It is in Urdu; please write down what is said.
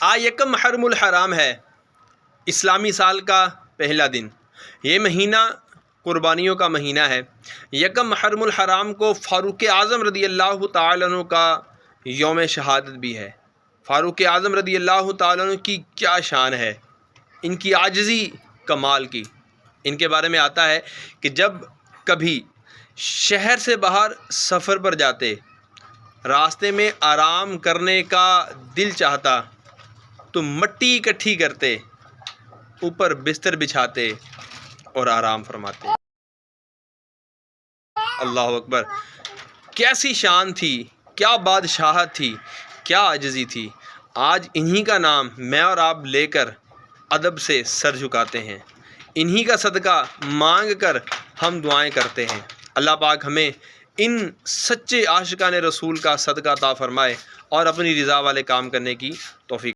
آج یکم محرم الحرام ہے، اسلامی سال کا پہلا دن۔ یہ مہینہ قربانیوں کا مہینہ ہے۔ یکم محرم الحرام کو فاروق اعظم رضی اللہ تعالیٰ عنہ کا یوم شہادت بھی ہے۔ فاروق اعظم رضی اللہ تعالیٰ عنہ کی کیا شان ہے، ان کی عاجزی کمال کی۔ ان کے بارے میں آتا ہے کہ جب کبھی شہر سے باہر سفر پر جاتے، راستے میں آرام کرنے کا دل چاہتا تو مٹی اکٹھی کرتے، اوپر بستر بچھاتے اور آرام فرماتے۔ اللہ اکبر! کیسی شان تھی، کیا بادشاہت تھی، کیا عاجزی تھی۔ آج انہی کا نام میں اور آپ لے کر ادب سے سر جھکاتے ہیں، انہی کا صدقہ مانگ کر ہم دعائیں کرتے ہیں۔ اللہ پاک ہمیں ان سچے عاشقان رسول کا صدقہ عطا فرمائے اور اپنی رضا والے کام کرنے کی توفیق